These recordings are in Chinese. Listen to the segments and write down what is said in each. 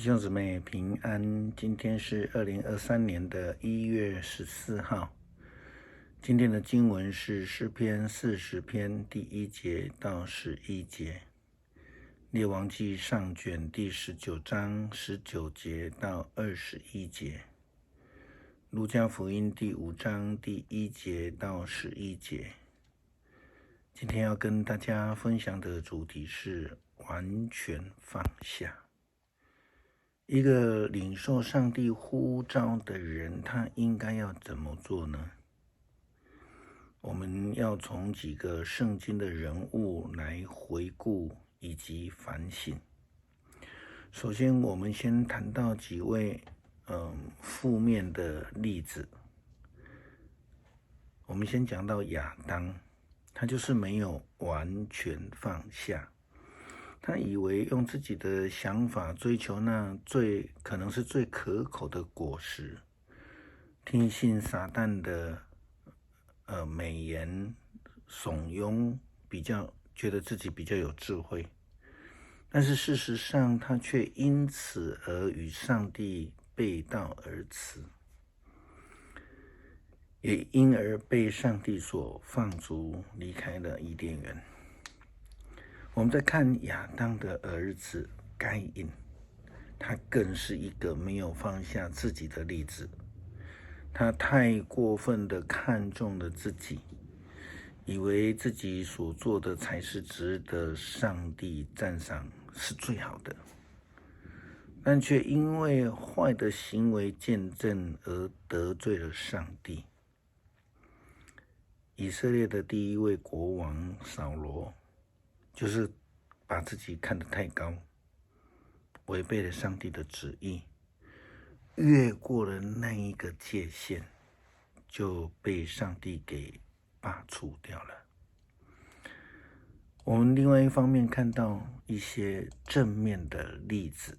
弟兄姊妹平安，今天是2023年的1月14号。今天的经文是诗篇40篇第1节到11节，列王纪上卷第19章19节到21节，路加福音第5章第1节到11节。今天要跟大家分享的主题是完全放下。一个领受上帝呼召的人，他应该要怎么做呢？我们要从几个圣经的人物来回顾以及反省。首先，我们先谈到几位负面的例子。我们先讲到亚当，他就是没有完全放下。他以为用自己的想法追求那可能是最可口的果实，听信撒旦的美言怂恿，觉得自己比较有智慧，但是事实上他却因此而与上帝背道而驰，也因而被上帝所放逐，离开了伊甸园。我们再看亚当的儿子该隐，他更是一个没有放下自己的例子。他太过分的看重了自己，以为自己所做的才是值得上帝赞赏，是最好的，但却因为坏的行为见证而得罪了上帝。以色列的第一位国王扫罗，就是把自己看得太高，违背了上帝的旨意，越过了那一个界限，就被上帝给罢黜掉了。我们另外一方面看到一些正面的例子。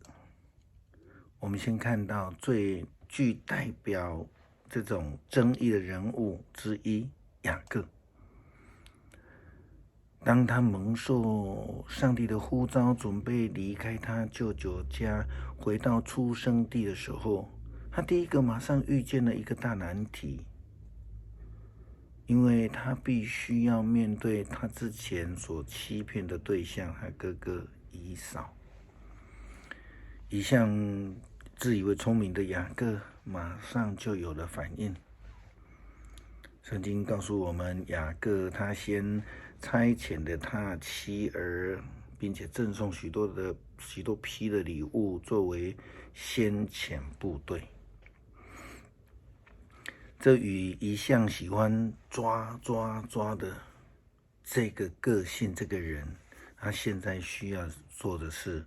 我们先看到最具代表这种争议的人物之一雅各。当他蒙受上帝的呼召，准备离开他舅舅家回到出生地的时候，他第一个马上遇见了一个大难题，因为他必须要面对他之前所欺骗的对象和哥哥以扫。一向自以为聪明的雅各马上就有了反应。圣经告诉我们，雅各他先差遣了他妻儿，并且赠送许多批的礼物作为先遣部队。这与一向喜欢抓的这个个性这个人，他现在需要做的是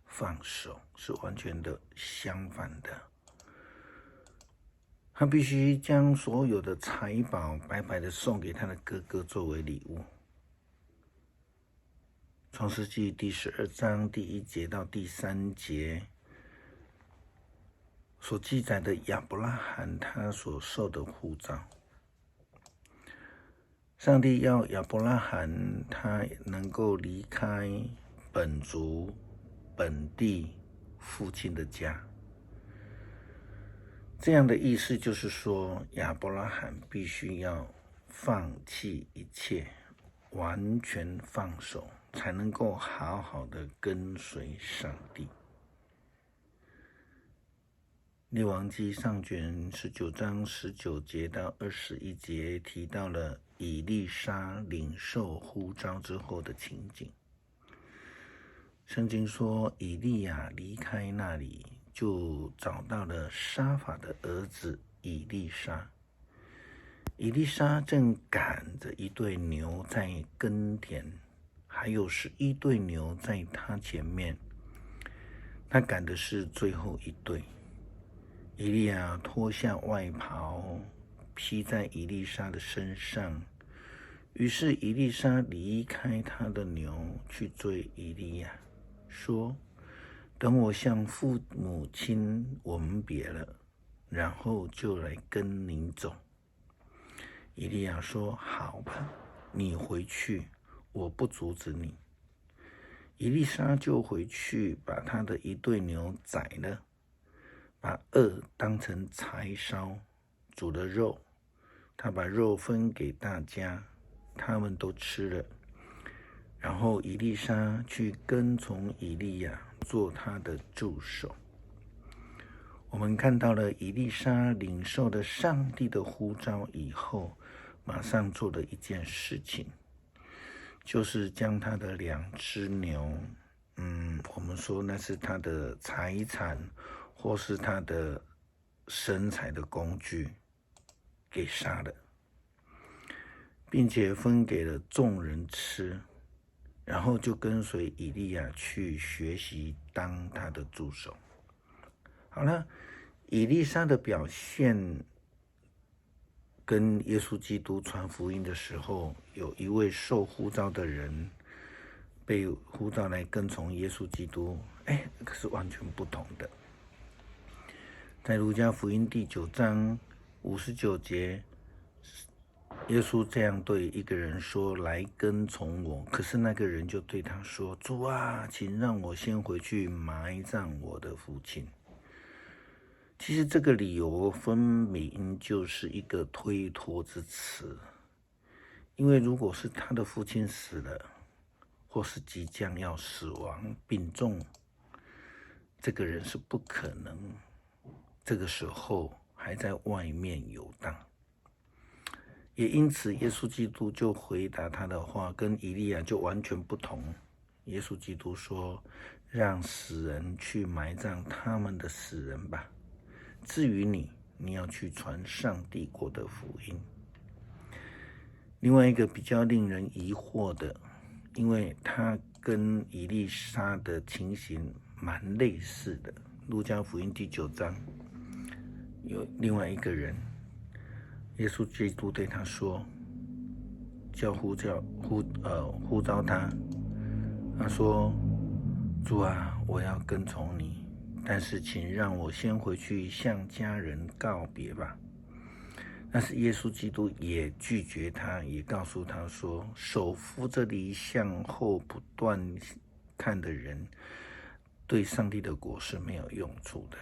放手，是完全的相反的。他必须将所有的财宝白白的送给他的哥哥作为礼物。创世纪第12章第1节到第3节所记载的亚伯拉罕他所受的呼召，上帝要亚伯拉罕他能够离开本族本地父亲的家。这样的意思就是说，亚伯拉罕必须要放弃一切，完全放手，才能够好好的跟随上帝。列王纪上卷19章19节到21节提到了以利沙领受呼召之后的情景。圣经说，以利亚离开那里，就找到了沙法的儿子以利沙。以利沙正赶着一对牛在耕田，还有11对牛在他前面，他赶的是最后一对。以利亚脱下外袍，披在以利沙的身上，于是以利沙离开他的牛，去追以利亚，说：等我向父母亲我们别了，然后就来跟您走。以利亚说：好吧，你回去，我不阻止你。以利沙就回去把他的一对牛宰了，把轭当成柴烧，煮了肉，他把肉分给大家，他们都吃了。然后以利沙去跟从以利亚，做他的助手。我们看到了以利沙领受了上帝的呼召以后，马上做了一件事情，就是将他的2只牛，我们说那是他的财产，或是他的生财的工具，给杀了，并且分给了众人吃。然后就跟随以利亚去学习当他的助手。好了，以利沙的表现跟耶稣基督传福音的时候，有一位受呼召的人被呼召来跟从耶稣基督，可是完全不同的。在路加福音第9章59节，耶稣这样对一个人说：“来跟从我。”可是那个人就对他说：“主啊，请让我先回去埋葬我的父亲。”其实这个理由分明就是一个推脱之词，因为如果是他的父亲死了，或是即将要死亡病重，这个人是不可能这个时候还在外面游荡。也因此，耶稣基督就回答他的话跟以利亚就完全不同。耶稣基督说：“让死人去埋葬他们的死人吧。至于你，你要去传上帝国的福音。”另外一个比较令人疑惑的，因为他跟以利沙的情形蛮类似的。路加福音第9章有另外一个人。耶稣基督对他说：“呼召他。他说：主啊，我要跟从你，但是请让我先回去向家人告别吧。”但是耶稣基督也拒绝他，也告诉他说：“手扶着犁向后不断看的人，对上帝的国是没有用处的。”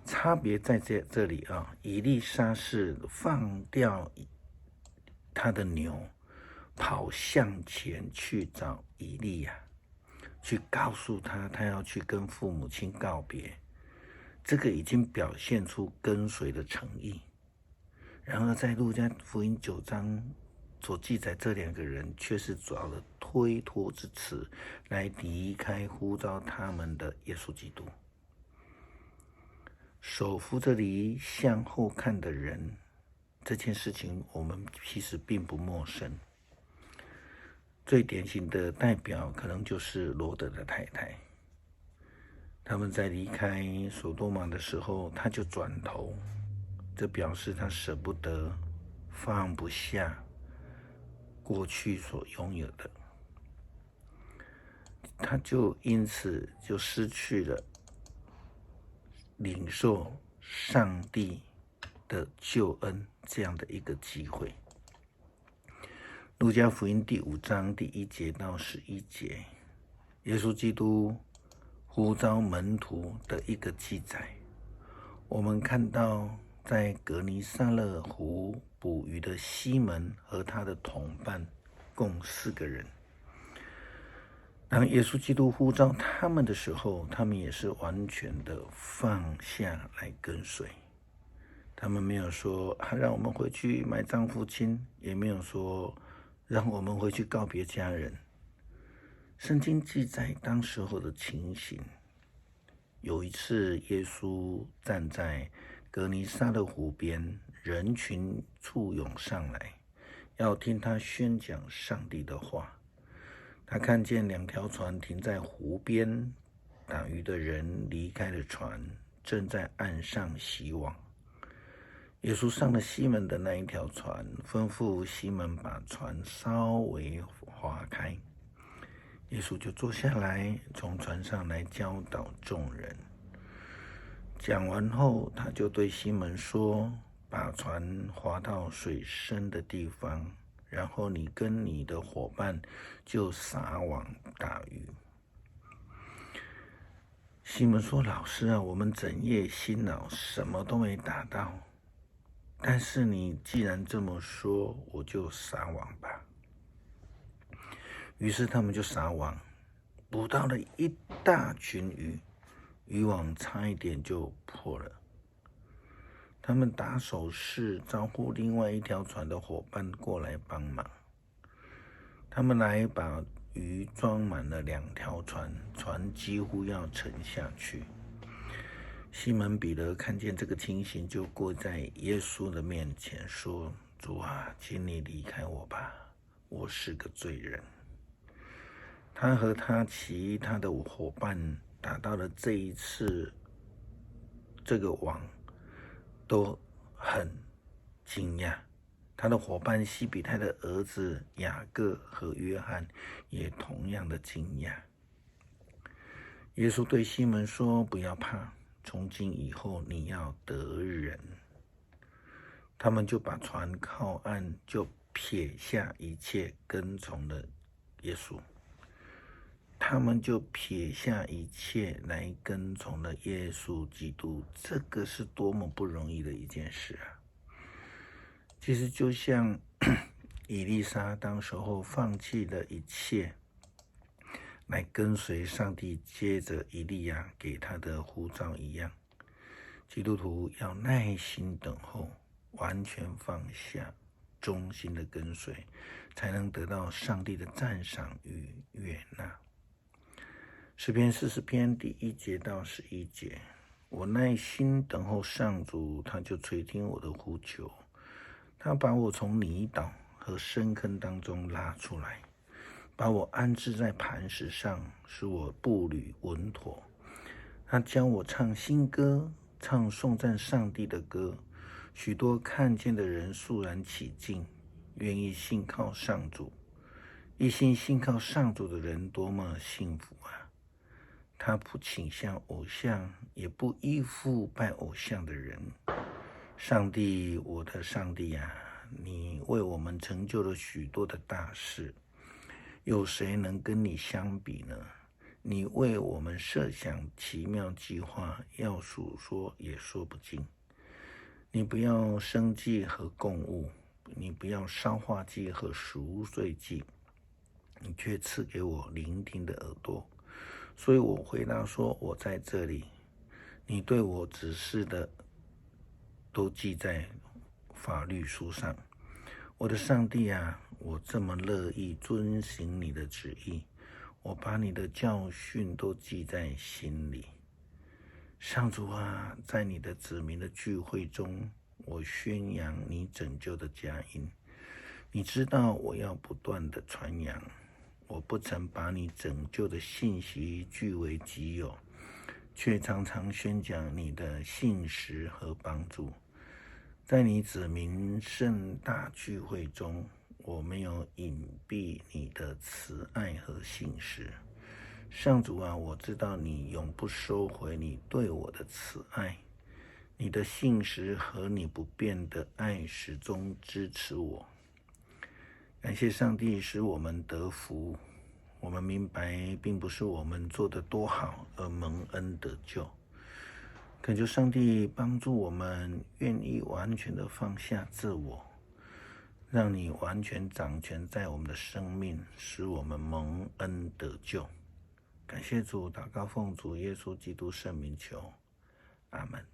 差别在这里啊，以利沙是放掉他的牛，跑向前去找以利亚，去告诉他要去跟父母亲告别。这个已经表现出跟随的诚意。然而在路加福音9章所记载，这2个人却是找了推脱之词来离开呼召他们的耶稣基督。手扶着犁向后看的人，这件事情我们其实并不陌生。最典型的代表可能就是罗德的太太。他们在离开所多玛的时候，他就转头，这表示他舍不得，放不下过去所拥有的，他就因此就失去了领受上帝的救恩这样的一个机会。路加福音第5章第1节到11节，耶稣基督呼召门徒的一个记载。我们看到在革尼撒勒湖捕鱼的西门和他的同伴共4个人。当耶稣基督呼召他们的时候，他们也是完全的放下来跟随。他们没有说让我们回去埋葬父亲，也没有说让我们回去告别家人。圣经记载当时候的情形，有一次耶稣站在革尼撒勒湖边，人群簇拥上来，要听他宣讲上帝的话。他看见2条船停在湖边，打鱼的人离开了船，正在岸上洗网。耶稣上了西门的那一条船，吩咐西门把船稍微划开。耶稣就坐下来，从船上来教导众人。讲完后，他就对西门说：“把船划到水深的地方，然后你跟你的伙伴就撒网打鱼。西门说：老师啊，我们整夜辛劳，什么都没打到。但是你既然这么说，我就撒网吧。于是他们就撒网，捕到了一大群鱼，渔网差一点就破了。他们打手势招呼另外一条船的伙伴过来帮忙。他们来把鱼装满了2条船，船几乎要沉下去。西门彼得看见这个情形，就跪在耶稣的面前说：主啊，请你离开我吧，我是个罪人。他和其他的伙伴打到了这一次这个网都很惊讶，他的伙伴西比泰的儿子雅各和约翰也同样的惊讶。耶稣对西门说：不要怕，从今以后你要得人。他们就把船靠岸，就撇下一切跟从了耶稣。他们就撇下一切来跟从了耶稣基督，这个是多么不容易的一件事啊！其实就像以利沙当时候放弃了一切来跟随上帝，接着以利亚给他的呼召一样，基督徒要耐心等候，完全放下，忠心的跟随，才能得到上帝的赞赏与悦纳。诗篇40篇第1节到11节，我耐心等候上主，他就垂听我的呼求，他把我从泥沼和深坑当中拉出来，把我安置在磐石上，使我步履稳妥。他教我唱新歌，唱颂赞上帝的歌，许多看见的人肃然起敬，愿意信靠上主。一心信靠上主的人多么幸福啊！他不倾向偶像，也不依附拜偶像的人。上帝，我的上帝啊，你为我们成就了许多的大事，有谁能跟你相比呢？你为我们设想奇妙计划，要数说也说不尽。你不要生祭和供物，你不要烧化祭和赎罪祭，你却赐给我聆听的耳朵。所以我回答说：我在这里。你对我指示的都记在法律书上。我的上帝啊，我这么乐意遵行你的旨意，我把你的教训都记在心里。上主啊，在你的子民的聚会中，我宣扬你拯救的佳音。你知道我要不断的传扬，我不曾把你拯救的信息据为己有，却常常宣讲你的信实和帮助。在你子民盛大聚会中，我没有隐蔽你的慈爱和信实。上主啊，我知道你永不收回你对我的慈爱，你的信实和你不变的爱始终支持我。感谢上帝使我们得福，我们明白并不是我们做得多好而蒙恩得救。恳求上帝帮助我们愿意完全的放下自我，让你完全掌权在我们的生命，使我们蒙恩得救。感谢主，祷告奉主耶稣基督圣名求，阿们。